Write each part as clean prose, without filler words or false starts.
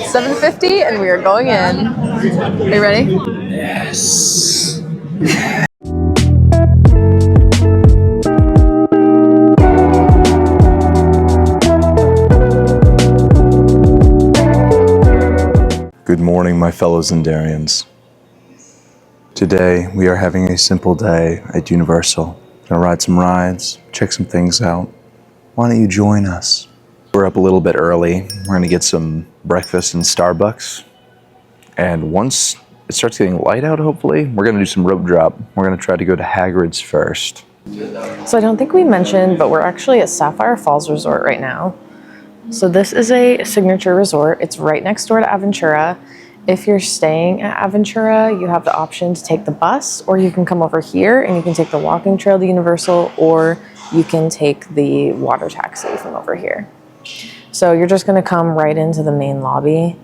7:50 and we are going in. Are you ready? Yes. Good morning, my fellow Zendarians. Today, we are having a simple day at Universal. Gonna ride some rides, check some things out. Why don't you join us? We're up a little bit early. We're gonna get some breakfast in Starbucks. And once it starts getting light out, hopefully, we're gonna do some rope drop. We're gonna try to go to Hagrid's first. So I don't think we mentioned, but we're actually at Sapphire Falls Resort right now. So this is a signature resort. It's right next door to Aventura. If you're staying at Aventura, you have the option to take the bus, or you can come over here and you can take the walking trail to Universal, or you can take the water taxi from over here. So you're just gonna come right into the main lobby.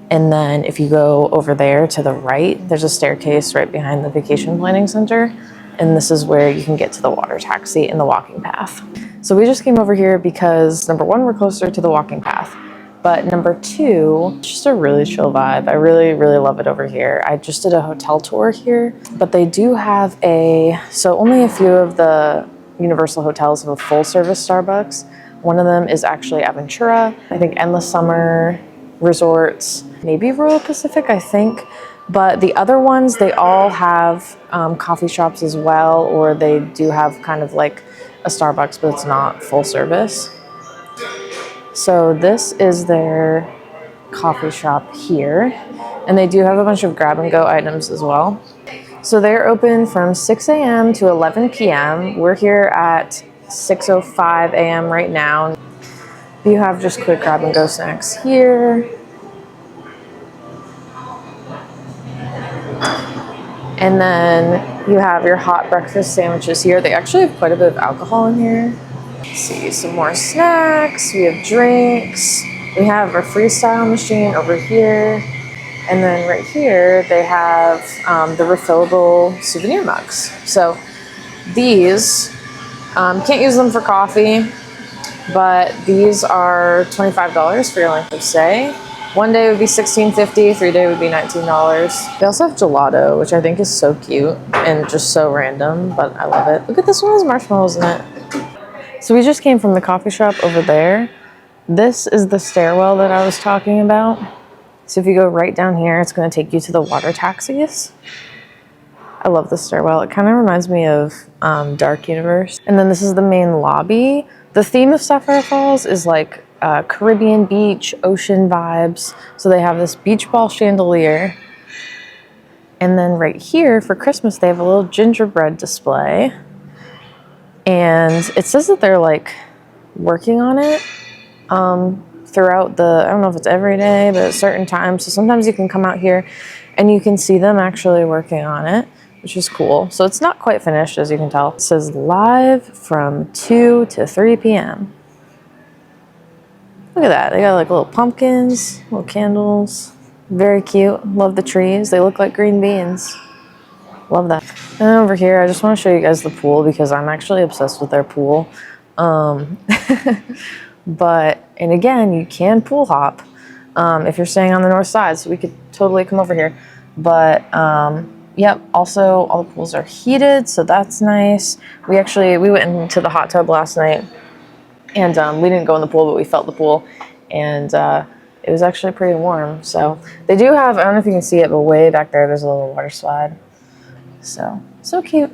And then if you go over there to the right, there's a staircase right behind the Vacation Planning Center. And this is where you can get to the water taxi and the walking path. So we just came over here because number one, we're closer to the walking path. But number two, it's just a really chill vibe. I really, really love it over here. I just did a hotel tour here, but they do have so only a few of the Universal hotels have a full service Starbucks. One of them is actually Aventura. I think Endless Summer Resorts, maybe Royal Pacific, I think. But the other ones, they all have coffee shops as well, or they do have kind of like a Starbucks, but it's not full service. So this is their coffee shop here, and they do have a bunch of grab and go items as well. So they're open from 6 a.m. to 11 p.m. We're here at 6:05 a.m. right now. You have just quick grab and go snacks here. And then you have your hot breakfast sandwiches here. They actually have quite a bit of alcohol in here. Let's see, some more snacks. We have drinks. We have a freestyle machine over here. And then right here, they have the refillable souvenir mugs. So these, can't use them for coffee, but these are $25 for your length of stay. One day would be $16.50, 3 day would be $19. They also have gelato, which I think is so cute and just so random, but I love it. Look at this one has marshmallows in it. So we just came from the coffee shop over there. This is the stairwell that I was talking about. So if you go right down here, it's gonna take you to the water taxis. I love the stairwell. It kind of reminds me of Dark Universe. And then this is the main lobby. The theme of Sapphire Falls is like Caribbean beach, ocean vibes. So they have this beach ball chandelier. And then right here for Christmas, they have a little gingerbread display. And it says that they're like working on it throughout I don't know if it's every day, but at certain times. So sometimes you can come out here and you can see them actually working on it, which is cool. So it's not quite finished, as you can tell. It says live from 2 to 3 p.m. Look at that. They got like little pumpkins, little candles. Very cute. Love the trees. They look like green beans. Love that. And over here, I just want to show you guys the pool because I'm actually obsessed with their pool. And again, you can pool hop if you're staying on the north side, so we could totally come over here. But yep, also all the pools are heated, so that's nice. We went into the hot tub last night, and we didn't go in the pool, but we felt the pool, and it was actually pretty warm. So they do have, I don't know if you can see it, but way back there, there's a little water slide. So cute.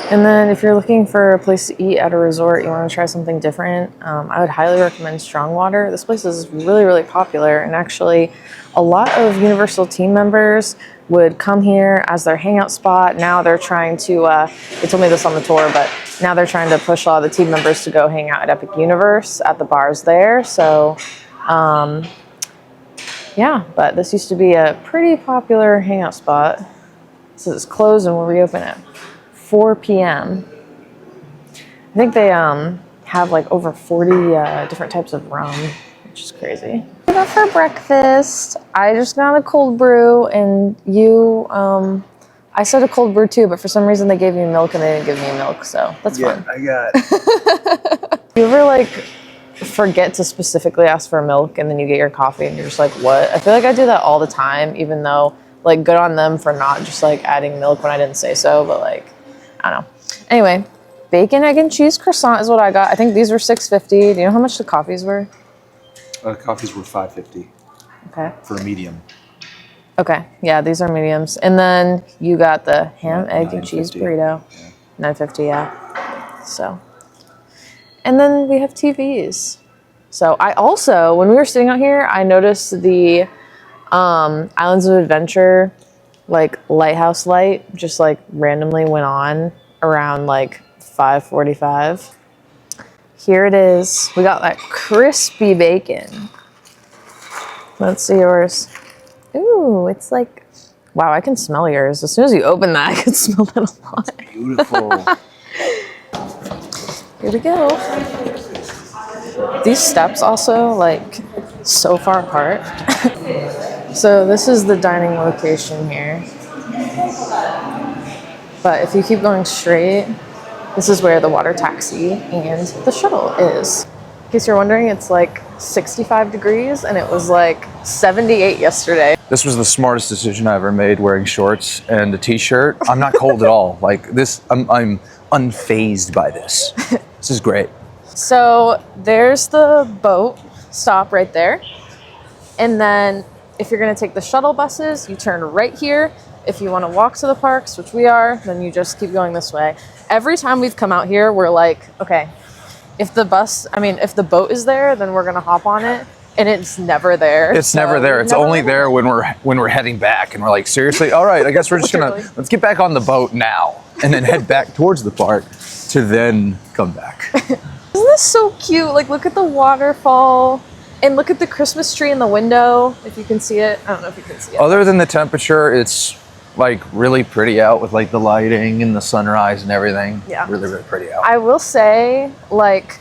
And then if you're looking for a place to eat at a resort, you want to try something different, I would highly recommend Strongwater. This place is really, really popular, and actually a lot of Universal team members would come here as their hangout spot. Now they're trying to, they told me this on the tour, but now they're trying to push a lot of the team members to go hang out at Epic Universe at the bars there. So yeah, but this used to be a pretty popular hangout spot. So it's closed and we'll reopen at 4 p.m. I think they have like over 40 different types of rum, which is crazy. We got for breakfast. I just got a cold brew, and I said a cold brew too, but for some reason they gave me milk and they didn't give me milk, so that's fine. I got You ever like forget to specifically ask for milk and then you get your coffee and you're just like, what? I feel like I do that all the time, even though like good on them for not just like adding milk when I didn't say so, but like, I don't know. Anyway, bacon, egg, and cheese croissant is what I got. I think these were $6.50. Do you know how much the coffees were? Coffees were $5.50 Okay. for a medium. Okay, yeah, these are mediums. And then you got the ham, egg, and cheese $9.50. burrito. Yeah. $9.50, yeah. So, and then we have TVs. So I also, when we were sitting out here, I noticed the Islands of Adventure, like lighthouse light, just like randomly went on around like 5:45. Here it is. We got that crispy bacon. Let's see yours. Ooh, it's like, wow, I can smell yours. As soon as you open that, I can smell that a lot. Beautiful. Here we go. These steps also, like, so far apart. So this is the dining location here. But if you keep going straight, this is where the water taxi and the shuttle is. In case you're wondering, it's like 65 degrees and it was like 78 yesterday. This was the smartest decision I ever made, wearing shorts and a t-shirt. I'm not cold at all. Like this, I'm unfazed by this. This is great. So there's the boat stop right there. And then if you're gonna take the shuttle buses, you turn right here. If you wanna walk to the parks, which we are, then you just keep going this way. Every time we've come out here, we're like, okay, if the boat is there, then we're gonna hop on it. And it's never there. It's never there. It's only there when we're heading back, and we're like, seriously, all right, I guess we're just let's get back on the boat now, and then head back towards the park to then come back. Isn't this so cute? Like, look at the waterfall and look at the Christmas tree in the window. If you can see it, I don't know if you can see it. Other than the temperature, it's like really pretty out with like the lighting and the sunrise and everything. Yeah. Really, really pretty out. I will say, like,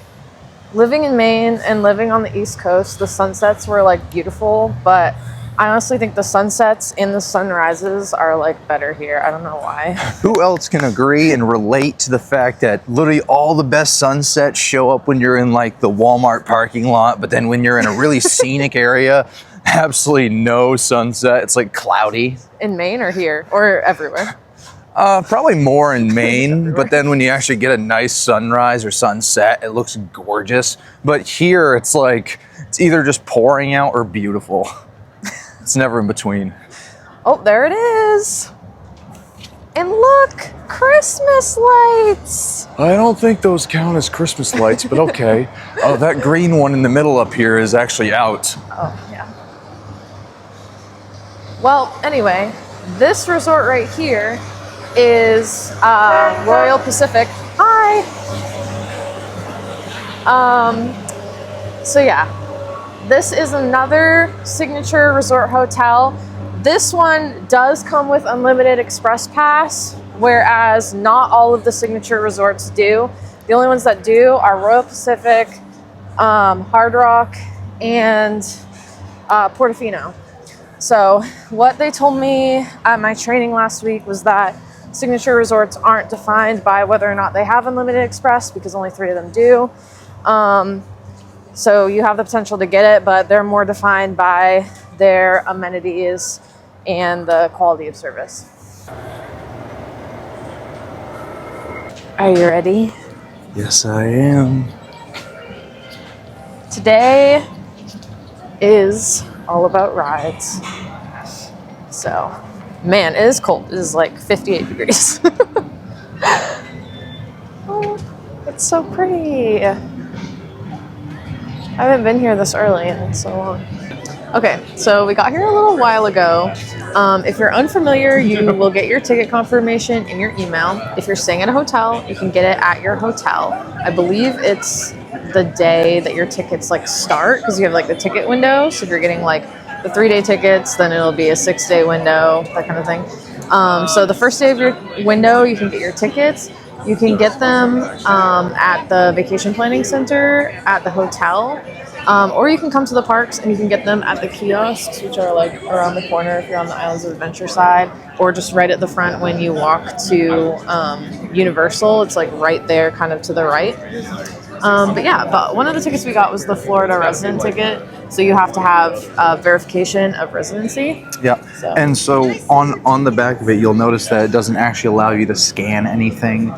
living in Maine and living on the East Coast, the sunsets were like beautiful, but I honestly think the sunsets and the sunrises are like better here. I don't know why. Who else can agree and relate to the fact that literally all the best sunsets show up when you're in like the Walmart parking lot, but then when you're in a really scenic area, absolutely no sunset. It's like cloudy. In Maine or here or everywhere? Probably more in Maine, but then when you actually get a nice sunrise or sunset, it looks gorgeous. But here, it's like, it's either just pouring out or beautiful. It's never in between. Oh, there it is. And look, Christmas lights. I don't think those count as Christmas lights, but okay. Oh, that green one in the middle up here is actually out. Oh, yeah. Well, anyway, this resort right here is Royal Pacific. Hi. So yeah, this is another signature resort hotel. This one does come with unlimited express pass, whereas not all of the signature resorts do. The only ones that do are Royal Pacific, Hard Rock, and Portofino. So what they told me at my training last week was that signature resorts aren't defined by whether or not they have unlimited express, because only 3 of them do. So you have the potential to get it, but they're more defined by their amenities and the quality of service. Are you ready? Yes, I am. Today is all about rides. So, man, it is cold. It is like 58 degrees. Oh, it's so pretty. I haven't been here this early in so long. Okay, so we got here a little while ago. If you're unfamiliar, you will get your ticket confirmation in your email. If you're staying at a hotel, you can get it at your hotel. I believe it's the day that your tickets like start, because you have like the ticket window. So if you're getting like the 3-day tickets, then it'll be a 6-day window, that kind of thing. So the first day of your window, you can get your tickets. You can get them at the vacation planning center at the hotel, or you can come to the parks and you can get them at the kiosks, which are like around the corner if you're on the Islands of Adventure side, or just right at the front when you walk to Universal. It's like right there, kind of to the right. But yeah, but one of the tickets we got was the Florida resident ticket. So you have to have verification of residency. Yeah. So. And so on the back of it, you'll notice that it doesn't actually allow you to scan anything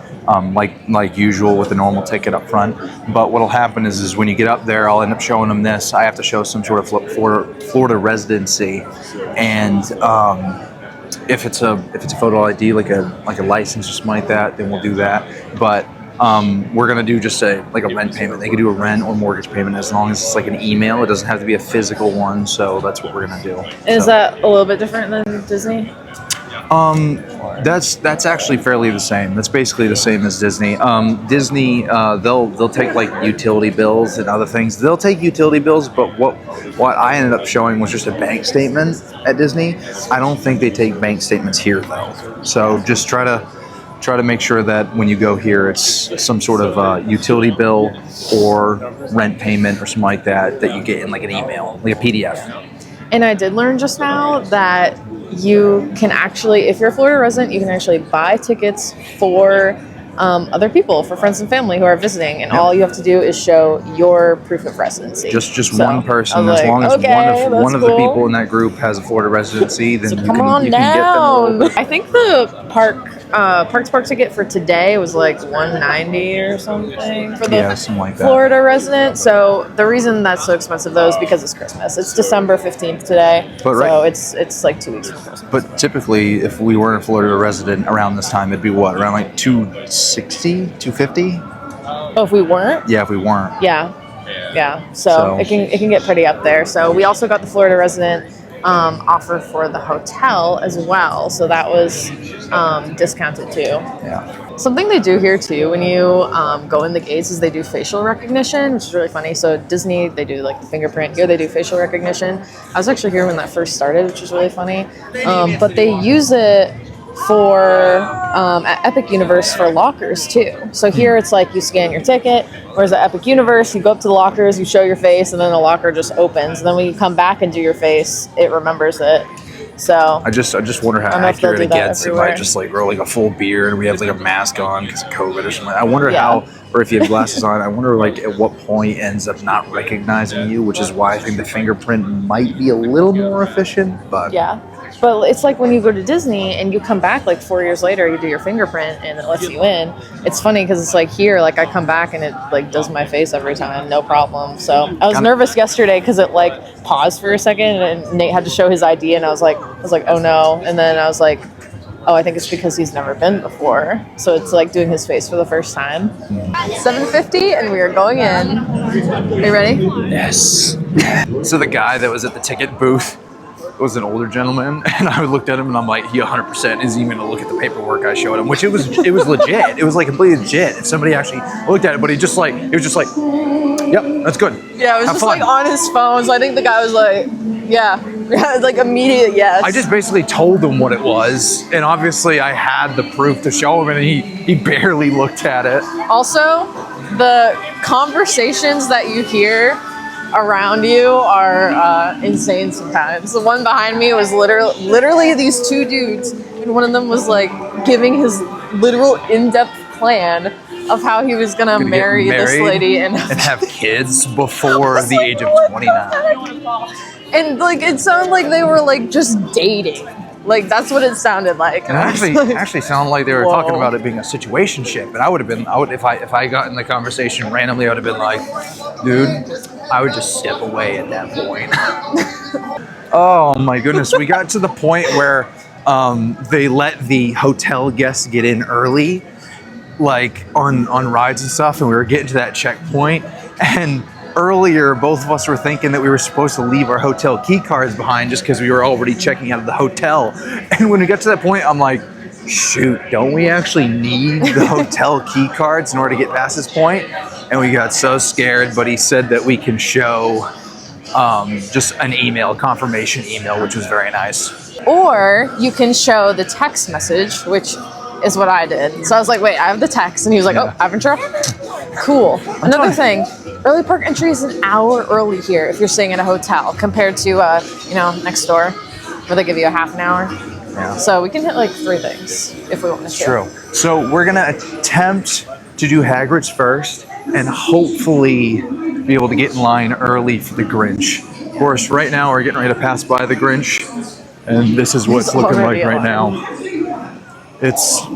like usual with a normal ticket up front. But what'll happen is when you get up there, I'll end up showing them this. I have to show some sort of Florida residency, and if it's a photo ID like a license or something like that, then we'll do that. But we're gonna do just a rent payment. They can do a rent or mortgage payment as long as it's like an email. It doesn't have to be a physical one. So that's what we're gonna do. Is that a little bit different than Disney? That's actually fairly the same. That's basically the same as Disney. Disney, they'll take like utility bills and other things. They'll take utility bills, but what I ended up showing was just a bank statement at Disney. I don't think they take bank statements here though. So just try to make sure that when you go here, it's some sort of utility bill or rent payment or something like that you get in like an email, like a PDF. And I did learn just now that you can actually, if you're a Florida resident, you can actually buy tickets for other people, for friends and family who are visiting, and all you have to do is show your proof of residency. Just one person, as long as one of the people in that group has a Florida residency, then you can get them. I think the Park ticket for today was like $190 or something for the something like that. Florida resident. So the reason that's so expensive though is because it's Christmas. It's December 15th today, so it's like 2 weeks from Christmas. But typically, if we weren't a Florida resident around this time, it'd be what, around like $260, $250? Oh, if we weren't? Yeah, if we weren't. Yeah. So it can get pretty up there. So we also got the Florida resident offer for the hotel as well. So that was discounted too. Yeah. Something they do here too when you go in the gates is they do facial recognition, which is really funny. So Disney, they do like the fingerprint. Here they do facial recognition. I was actually here when that first started, which is really funny. But they use it for at Epic Universe for lockers too. So here it's like you scan your ticket, whereas at Epic Universe you go up to the lockers, you show your face, and then the locker just opens. And then when you come back and do your face, it remembers it. So I just wonder how accurate it gets. It might just like grow like a full beard and we have like a mask on because of COVID or something. I wonder how, or if you have glasses on, I wonder like at what point it ends up not recognizing you, which is why I think the fingerprint might be a little more efficient. But yeah. But it's like when you go to Disney and you come back like 4 years later, you do your fingerprint and it lets you in. It's funny because it's like here, like I come back and it like does my face every time, no problem. So I was nervous yesterday because it like paused for a second and Nate had to show his ID and I was like, oh no. And then I was like, oh, I think it's because he's never been before. So it's like doing his face for the first time. 7:50 and we are going in. Are you ready? Yes. So the guy that was at the ticket booth was an older gentleman, and I looked at him and I'm like, he 100% isn't even gonna look at the paperwork I showed him, which it was legit. It was like completely legit. If somebody actually looked at it, but he was just like, yep, that's good. Yeah, it was just like on his phone. So I think the guy was like, yeah, like immediate yes. I just basically told him what it was, and obviously I had the proof to show him, and he barely looked at it. Also, the conversations that you hear around you are insane sometimes. The one behind me was literally these two dudes, and one of them was like giving his literal in-depth plan of how he was gonna marry this lady and have kids before the age of 29. And like it sounded like they were like just dating. Like that's what it sounded like. And it actually sounded like they were talking about it being a situationship. But I would if I got in the conversation randomly, I would have been like, dude, I would just step away at that point. Oh my goodness, we got to the point where they let the hotel guests get in early, like on rides and stuff, and we were getting to that checkpoint, and earlier both of us were thinking that we were supposed to leave our hotel key cards behind just because we were already checking out of the hotel. And when we got to that point, I'm like, shoot, don't we actually need the hotel key cards in order to get past this point? And we got so scared, but he said that we can show just an email, confirmation email, which was very nice. Or you can show the text message, which is what I did. So I was like, wait, I have the text. And he was like, oh, Aventura? Cool. Another thing, early park entry is an hour early here if you're staying at a hotel compared to, next door where they give you a half an hour. Yeah. So we can hit like 3 things if we want to. True. So we're going to attempt to do Hagrid's first. and hopefully be able to get in line early for the Grinch. Of course, right now we're getting ready to pass by the Grinch, and this is what it's looking like right now. It's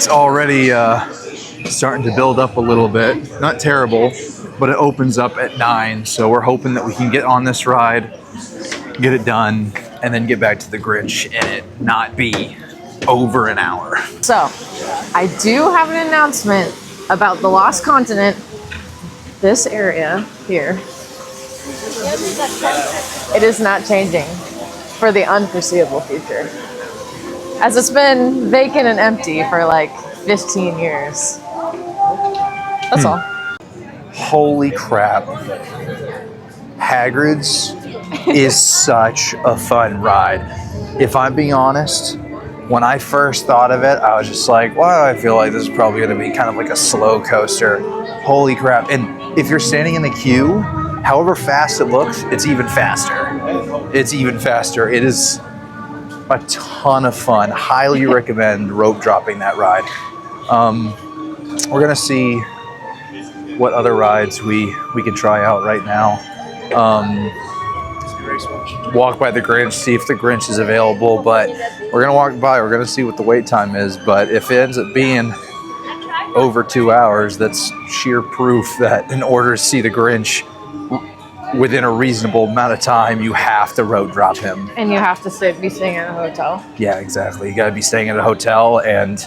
already starting to build up a little bit. Not terrible, but it opens up at 9, so we're hoping that we can get on this ride, get it done, and then get back to the Grinch and it not be over an hour. So, I do have an announcement about the Lost Continent. This area here, it is not changing for the unforeseeable future, as it's been vacant and empty for like 15 years. That's all. Holy crap. Hagrid's is such a fun ride. If I'm being honest, when I first thought of it, I was just like, well, I feel like this is probably going to be kind of like a slow coaster. Holy crap. And if you're standing in the queue, however fast it looks, it's even faster. It's even faster. It is a ton of fun. Highly recommend rope dropping that ride. We're going to see what other rides we can try out right now. Walk by the Grinch, see if the Grinch is available, but we're gonna walk by, we're gonna see what the wait time is, but if it ends up being over 2 hours, that's sheer proof that in order to see the Grinch within a reasonable amount of time, you have to rope drop him. And you have to be staying in a hotel. Yeah, exactly. You gotta be staying at a hotel, and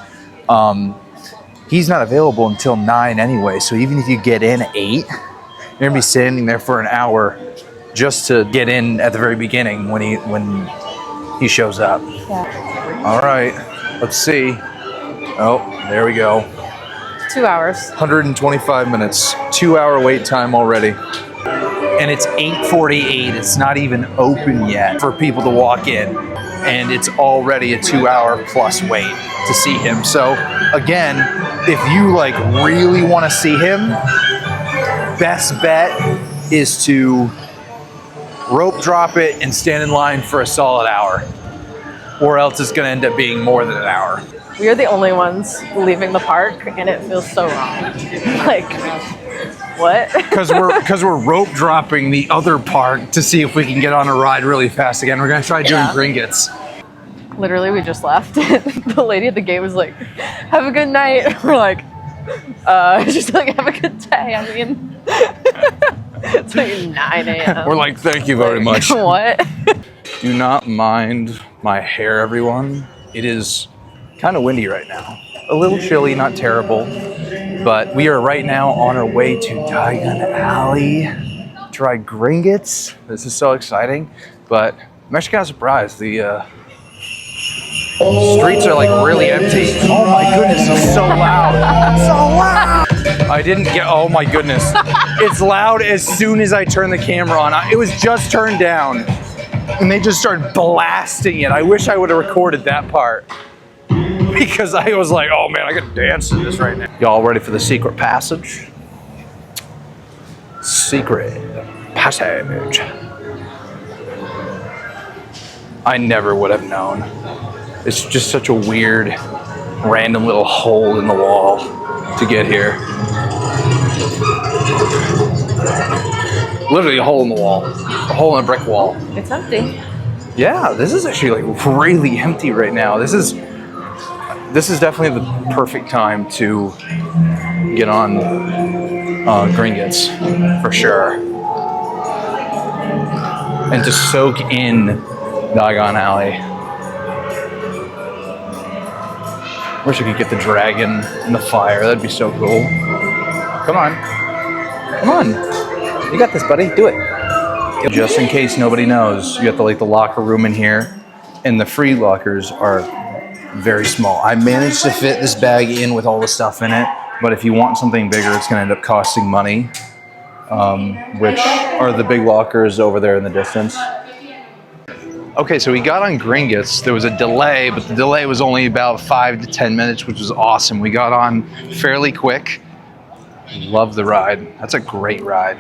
he's not available until 9 anyway, so even if you get in at 8, you're gonna be standing there for an hour just to get in at the very beginning when he shows up. Yeah. All right, let's see. Oh, there we go. 2 hours. 125 minutes, 2 hour wait time already. And it's 8:48, it's not even open yet for people to walk in. And it's already a 2 hour plus wait to see him. So again, if you like really wanna see him, best bet is to rope drop it and stand in line for a solid hour, or else it's going to end up being more than an hour. We are the only ones leaving the park, and it feels so wrong. Like, what? Because we're rope dropping the other park to see if we can get on a ride really fast again. We're going to try doing Gringotts. Literally, we just left. The lady at the gate was like, "Have a good night." We're like, she's like, "Have a good day." I mean, it's like 9 a.m. We're like, "Thank you very much." What? Do not mind my hair, everyone. It is kind of windy right now. A little chilly, not terrible. But we are right now on our way to Diagon Alley to try Gringotts. This is so exciting. But I'm actually kind of surprised. The streets are like really empty. Oh my goodness, it's so loud. So loud. I didn't get, oh my goodness. It's loud as soon as I turn the camera on. It was just turned down and they just started blasting it. I wish I would have recorded that part because I was like, oh man, I could dance to this right now. Y'all ready for the secret passage? Secret passage. I never would have known. It's just such a weird, random little hole in the wall to get here. Literally a hole in the wall. A hole in a brick wall. It's empty. Yeah, this is actually like really empty right now. This is definitely the perfect time to get on Gringotts, for sure. And to soak in Diagon Alley. Wish I could get the dragon and the fire. That'd be so cool. Come on. Come on. You got this, buddy. Do it. Just in case nobody knows, you got the locker room in here, and the free lockers are very small. I managed to fit this bag in with all the stuff in it, but if you want something bigger, it's going to end up costing money, which are the big lockers over there in the distance. Okay, so we got on Gringotts. There was a delay, but the delay was only about 5 to 10 minutes, which was awesome. We got on fairly quick. Love the ride. That's a great ride.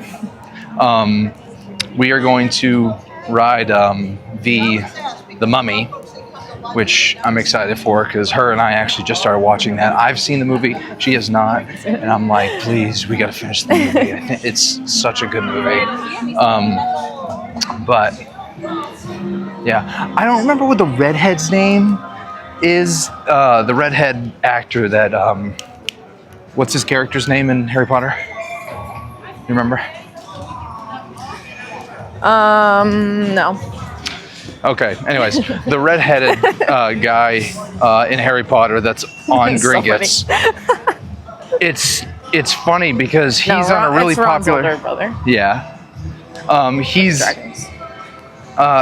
We are going to ride the Mummy, which I'm excited for because her and I actually just started watching that. I've seen the movie, she has not, and I'm like, please, we got to finish the movie. I think it's such a good movie. But yeah, I don't remember what the redhead's name is. The redhead actor that what's his character's name in Harry Potter? You remember? No. Okay. Anyways, the redheaded guy in Harry Potter that's on So Gringotts. It's funny because he's No, on a really it's Ron's popular. older brother. Yeah. He's Dragons.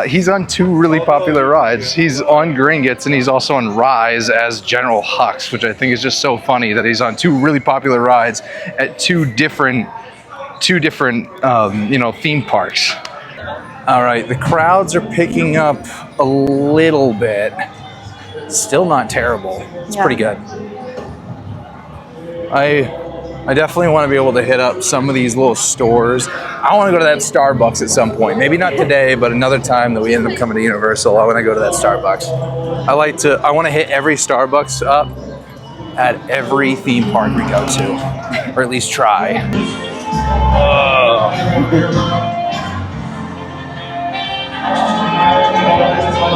he's on two really popular rides. He's on Gringotts and he's also on Rise as General Hux, which I think is just so funny that he's on two really popular rides at two different theme parks. All right, the crowds are picking up a little bit. Still not terrible. It's Yeah. pretty good. I definitely want to be able to hit up some of these little stores. I want to go to that Starbucks at some point. Maybe not today, but another time that we end up coming to Universal, I want to go to that Starbucks. I want to hit every Starbucks up at every theme park we go to, or at least try.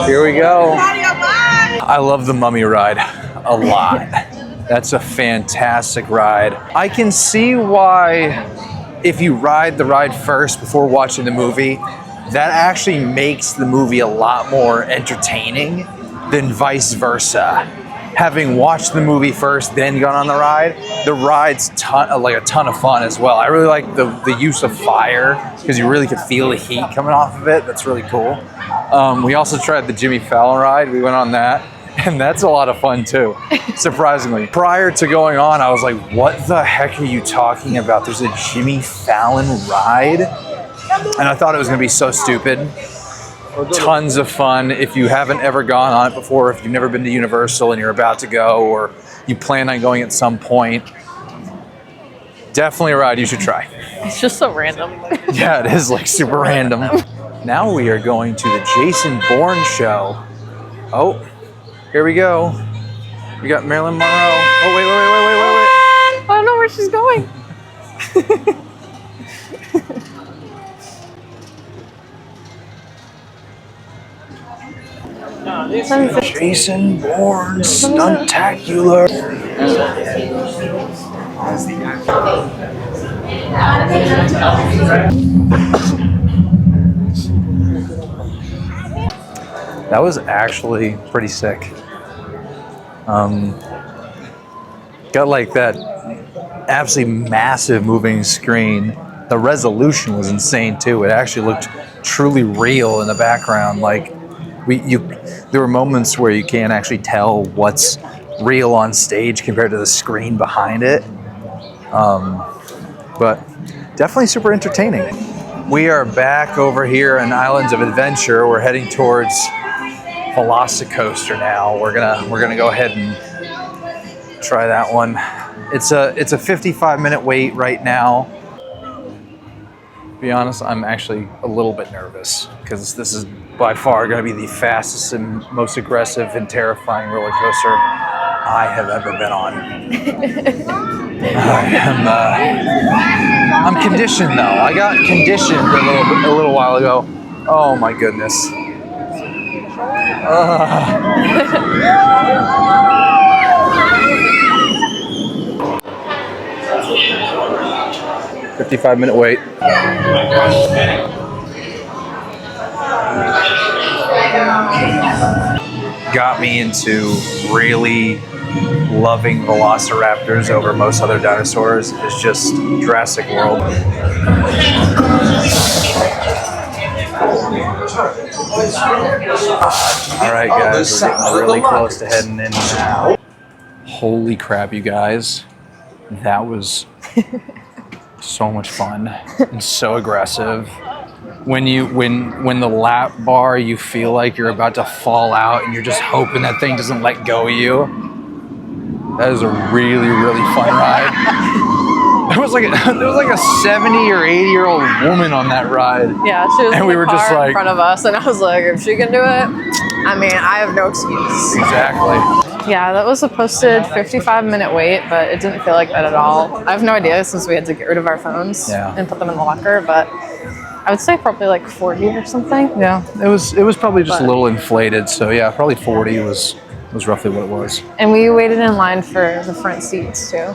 Here we go. I love the Mummy ride a lot. That's a fantastic ride. I can see why if you ride the ride first before watching the movie, that actually makes the movie a lot more entertaining than vice versa. Having watched the movie first, then gone on the ride's a ton of fun as well. I really like the use of fire because you really could feel the heat coming off of it. That's really cool. We also tried the Jimmy Fallon ride. We went on that. And that's a lot of fun too, surprisingly. Prior to going on, I was like, what the heck are you talking about? There's a Jimmy Fallon ride? And I thought it was gonna be so stupid. Tons of fun. If you haven't ever gone on it before, if you've never been to Universal and you're about to go, or you plan on going at some point, definitely a ride you should try. It's just so random. Yeah, it is like super random. Now we are going to the Jason Bourne show. Oh. Here we go. We got Marilyn Monroe. Oh, wait. I don't know where she's going. Jason Bourne, Stuntacular. That was actually pretty sick. Got like that absolutely massive moving screen. The resolution was insane too. It actually looked truly real in the background. Like there were moments where you can't actually tell what's real on stage compared to the screen behind it. But definitely super entertaining. We are back over here in Islands of Adventure. We're heading towards Velocicoaster now. We're gonna go ahead and try that one. It's a 55-minute wait right now. To be honest, I'm actually a little bit nervous because this is by far going to be the fastest and most aggressive and terrifying roller coaster I have ever been on. I'm conditioned though. I got conditioned a little while ago. Oh my goodness. 55-minute wait. Got me into really loving velociraptors over most other dinosaurs is just Jurassic World. All right, guys, we're getting really close to heading in now. Holy crap, you guys. That was so much fun and so aggressive. When the lap bar, you feel like you're about to fall out and you're just hoping that thing doesn't let go of you. That is a really, really fun ride. There was like a 70 or 80-year-old woman on that ride. Yeah, she was And in we the were car just like- in front of us, and I was like, if she can do it, I mean, I have no excuse. Exactly. Yeah, that was a posted 55-minute wait, but it didn't feel like that at all. I have no idea since we had to get rid of our phones and put them in the locker, but I would say probably like 40 or something. Yeah, it was probably just a little inflated. So yeah, probably 40 was roughly what it was. And we waited in line for the front seats too.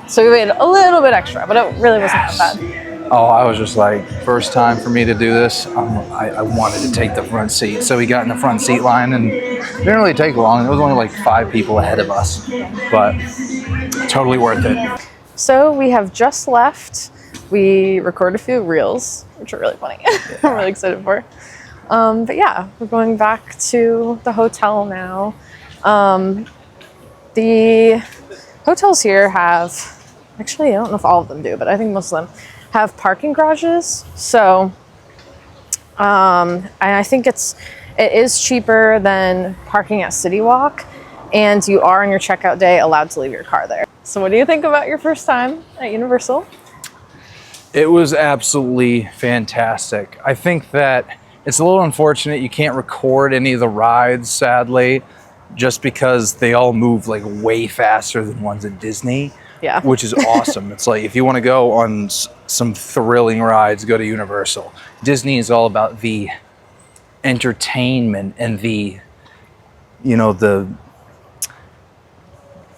So we waited a little bit extra, but it really wasn't that bad. Oh, I was just like, first time for me to do this, I wanted to take the front seat. So we got in the front seat line, and it didn't really take long. There was only like 5 people ahead of us, but totally worth it. So we have just left. We recorded a few reels, which are really funny. I'm really excited for. But yeah, we're going back to the hotel now. The hotels here have, actually, I don't know if all of them do, but I think most of them have parking garages. So I think it is cheaper than parking at City Walk, and you are on your checkout day allowed to leave your car there. So what do you think about your first time at Universal? It was absolutely fantastic. I think that it's a little unfortunate you can't record any of the rides, sadly, just because they all move like way faster than ones at Disney. Yeah. Which is awesome. It's like, if you want to go on some thrilling rides, go to Universal. Disney is all about the entertainment and the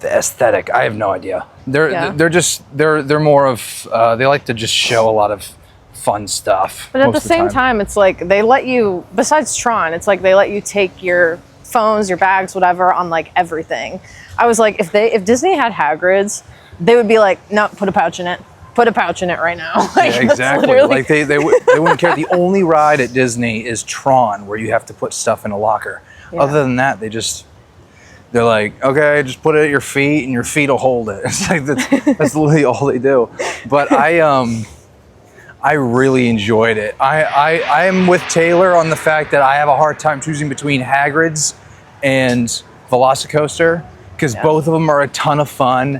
aesthetic. I have no idea. They're more of they like to just show a lot of fun stuff. But at the same time, it's like they let you, besides Tron, it's like they let you take your phones, your bags, whatever, on like everything. I was like, if Disney had Hagrid's, they would be like, no, put a pouch in it. Put a pouch in it right now. Like, yeah, exactly. Like they wouldn't care. The only ride at Disney is Tron, where you have to put stuff in a locker. Yeah. Other than that, they're like, okay, just put it at your feet and your feet will hold it. It's like that's literally all they do. But I really enjoyed it. I am with Taylor on the fact that I have a hard time choosing between Hagrid's and Velocicoaster, because both of them are a ton of fun.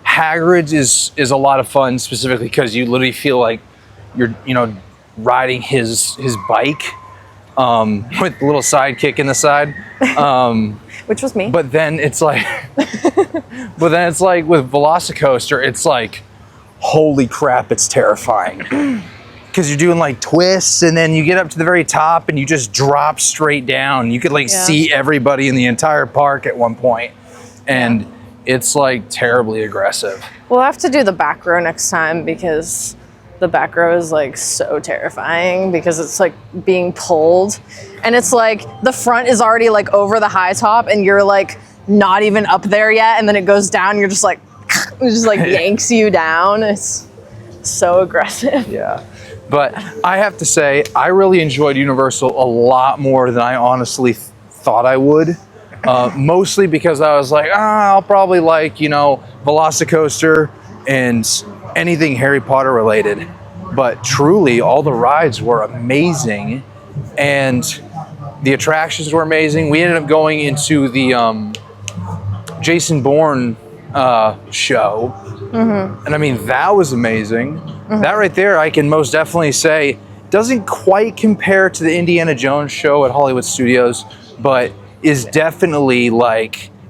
Hagrid's is a lot of fun, specifically because you literally feel like you're riding his bike with a little sidekick in the side, which was me. But then it's like, with Velocicoaster, it's like, holy crap, it's terrifying. Because you're doing like twists, and then you get up to the very top and you just drop straight down. You could like see everybody in the entire park at one point, and it's like terribly aggressive. We'll have to do the back row next time, because the back row is like so terrifying, because it's like being pulled, and it's like the front is already like over the high top and you're like not even up there yet, and then it goes down, you're just like it just like yanks you down. It's so aggressive. Yeah. But I have to say, I really enjoyed Universal a lot more than I honestly thought I would. Mostly because I was like, I'll probably like, Velocicoaster and anything Harry Potter related. But truly, all the rides were amazing, and the attractions were amazing. We ended up going into the Jason Bourne show. Mm-hmm. And I mean, that was amazing. Mm-hmm. That right there, I can most definitely say, doesn't quite compare to the Indiana Jones show at Hollywood Studios, but is definitely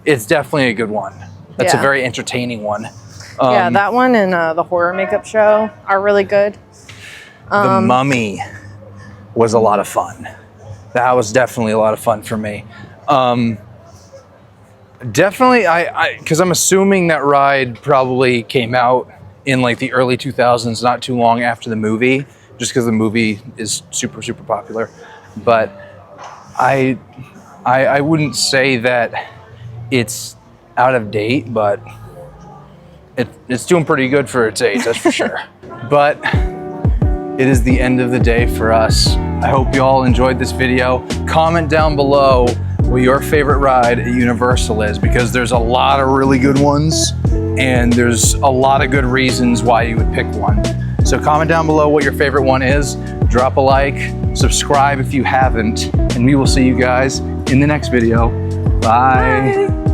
it's definitely a good one. That's a very entertaining one. Yeah, that one and the horror makeup show are really good. The Mummy was a lot of fun. That was definitely a lot of fun for me. Definitely, because I'm assuming that ride probably came out in like the early 2000s, not too long after the movie, just because the movie is super, super popular. But I wouldn't say that it's out of date, but it's doing pretty good for its age, that's for sure. But it is the end of the day for us. I hope you all enjoyed this video. Comment down below what your favorite ride at Universal is, because there's a lot of really good ones, and there's a lot of good reasons why you would pick one. So comment down below what your favorite one is, drop a like, subscribe if you haven't, and we will see you guys in the next video. Bye.